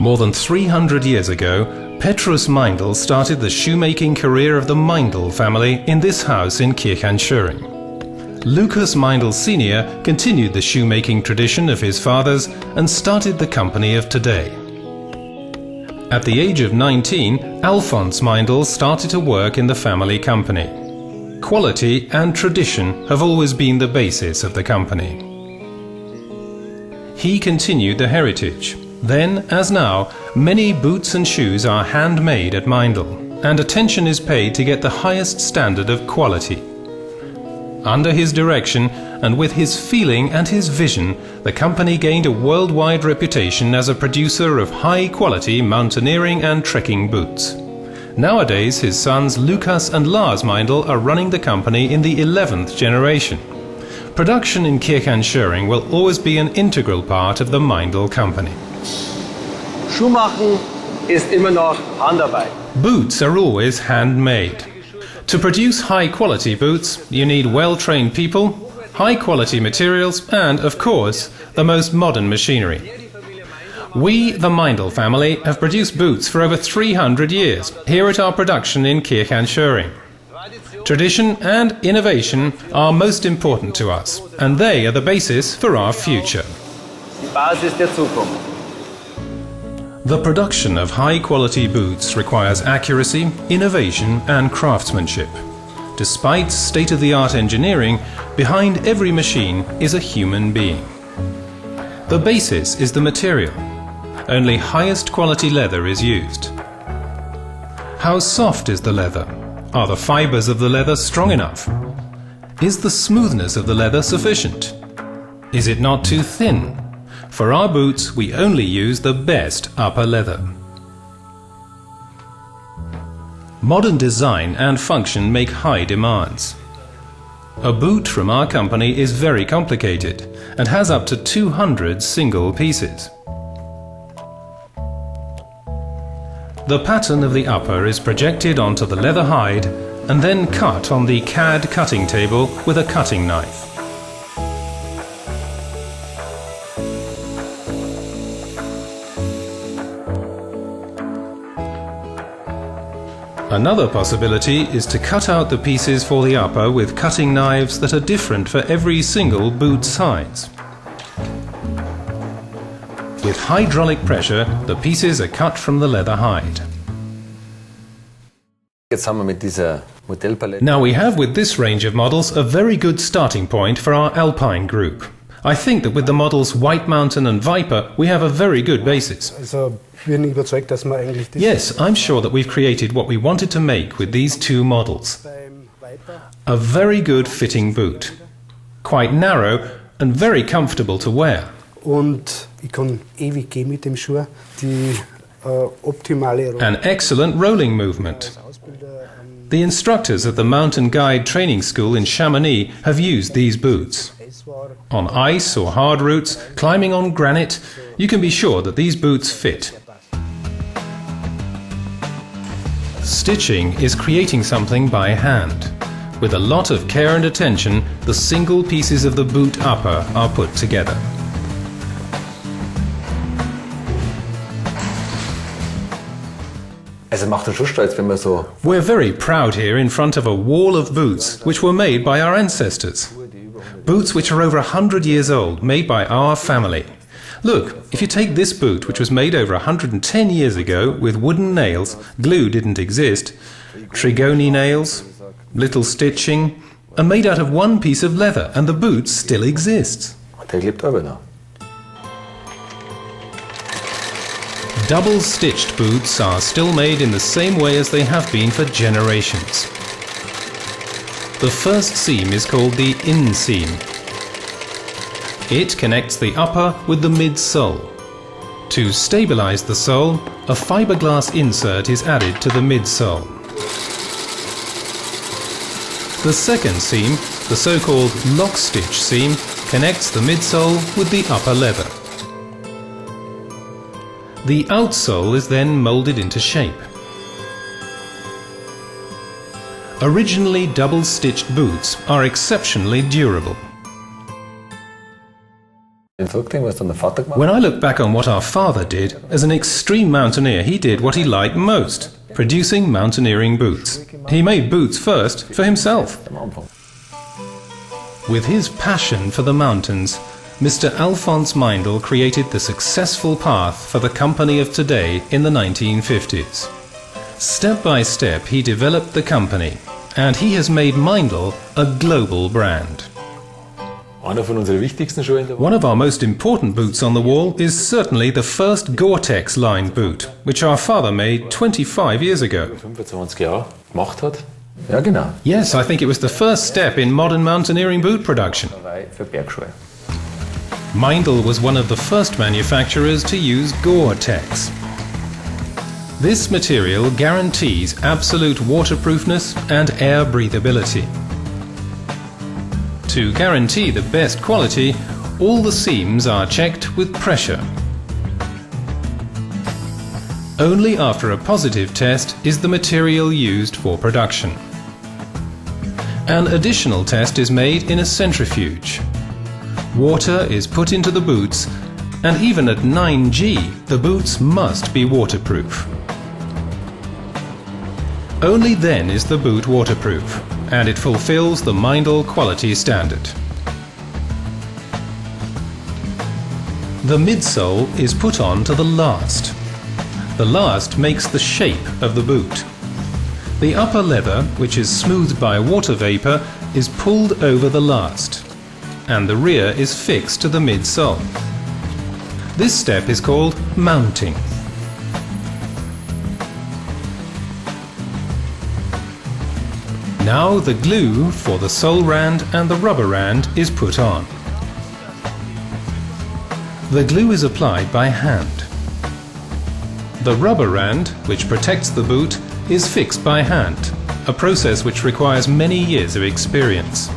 More than 300 years ago, Petrus Meindl started the shoemaking career of the Meindl family in this house in Kirchenscheuring. Lucas Meindl Sr. continued the shoemaking tradition of his fathers and started the company of today. At the age of 19, Alphonse Meindl started to work in the family company. Quality and tradition have always been the basis of the company. He continued the heritage. Then, as now, many boots and shoes are handmade at Meindl, and attention is paid to get the highest standard of quality. Under his direction, and with his feeling and his vision, the company gained a worldwide reputation as a producer of high-quality mountaineering and trekking boots. Nowadays, his sons Lucas and Lars Meindl are running the company in the 11th generation. Production in Kirchenscheuring will always be an integral part of the Meindl company. Schuhmachen ist immer noch Handarbeit. Boots are always handmade. To produce high-quality boots, you need well-trained people, high-quality materials and, of course, the most modern machinery. We, the Meindl family, have produced boots for over 300 years here at our production in Kirchenscheuring. Tradition and innovation are most important to us, and they are the basis for our future. Die Basis der Zukunft. The production of high-quality boots requires accuracy, innovation and craftsmanship. Despite state-of-the-art engineering, behind every machine is a human being. The basis is the material. Only highest quality leather is used. How soft is the leather? Are the fibers of the leather strong enough? Is the smoothness of the leather sufficient? Is it not too thin? For our boots, we only use the best upper leather. Modern design and function make high demands. A boot from our company is very complicated and has up to 200 single pieces. The pattern of the upper is projected onto the leather hide and then cut on the CAD cutting table with a cutting knife. Another possibility is to cut out the pieces for the upper with cutting knives that are different for every single boot size. With hydraulic pressure, the pieces are cut from the leather hide. Now we have with this range of models a very good starting point for our Alpine group. I think that with the models White Mountain and Viper we have a very good basis. Yes, I'm sure that we've created what we wanted to make with these two models. A very good fitting boot, quite narrow and very comfortable to wear. An excellent rolling movement. The instructors at the Mountain Guide Training School in Chamonix have used these boots. On ice or hard routes, climbing on granite, you can be sure that these boots fit. Stitching is creating something by hand. With a lot of care and attention, the single pieces of the boot upper are put together. We're very proud here in front of a wall of boots which were made by our ancestors. Boots which are over 100 years old, made by our family. Look, if you take this boot which was made over 110 years ago with wooden nails, glue didn't exist, trigoni nails, little stitching, and made out of one piece of leather, and the boot still exists. Double-stitched boots are still made in the same way as they have been for generations. The first seam is called the inseam. It connects the upper with the midsole. To stabilize the sole, a fiberglass insert is added to the midsole. The second seam, the so-called lock stitch seam, connects the midsole with the upper leather. The outsole is then molded into shape. Originally double-stitched boots are exceptionally durable. When I look back on what our father did, as an extreme mountaineer, he did what he liked most, producing mountaineering boots. He made boots first for himself. With his passion for the mountains, Mr. Alphonse Meindl created the successful path for the company of today in the 1950s. Step by step, he developed the company, and he has made Meindl a global brand. One of our most important boots on the wall is certainly the first Gore-Tex lined boot, which our father made 25 years ago. Yes, I think it was the first step in modern mountaineering boot production. Meindl was one of the first manufacturers to use Gore-Tex. This material guarantees absolute waterproofness and air breathability. To guarantee the best quality, all the seams are checked with pressure. Only after a positive test is the material used for production. An additional test is made in a centrifuge. Water is put into the boots, and even at 9G, the boots must be waterproof. Only then is the boot waterproof, and it fulfills the Meindl quality standard. The midsole is put on to the last. The last makes the shape of the boot. The upper leather, which is smoothed by water vapor, is pulled over the last, and the rear is fixed to the midsole. This step is called mounting. Now the glue for the sole rand and the rubber rand is put on. The glue is applied by hand. The rubber rand, which protects the boot, is fixed by hand, a process which requires many years of experience.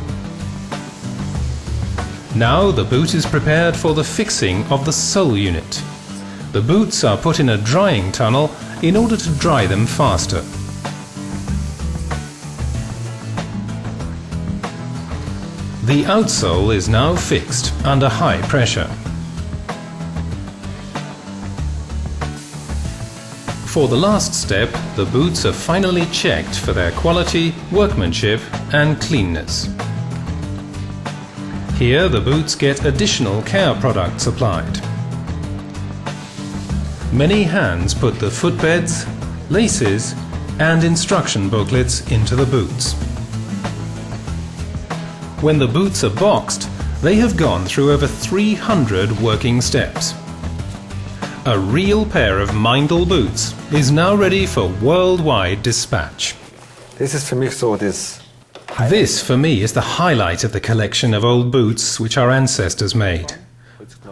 Now the boot is prepared for the fixing of the sole unit. The boots are put in a drying tunnel in order to dry them faster. The outsole is now fixed under high pressure. For the last step, the boots are finally checked for their quality, workmanship and cleanness. Here the boots get additional care products applied. Many hands put the footbeds, laces and instruction booklets into the boots. When the boots are boxed, they have gone through over 300 working steps. A real pair of Meindl boots is now ready for worldwide dispatch. This for me is the highlight of the collection of old boots which our ancestors made.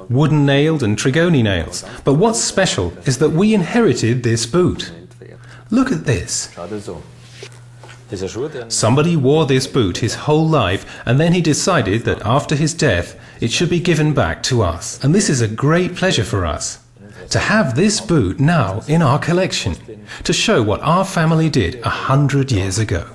Wooden nailed and trigoni nails. But what's special is that we inherited this boot. Look at this. Somebody wore this boot his whole life, and then he decided that after his death it should be given back to us. And this is a great pleasure for us, to have this boot now in our collection, to show what our family did 100 years ago.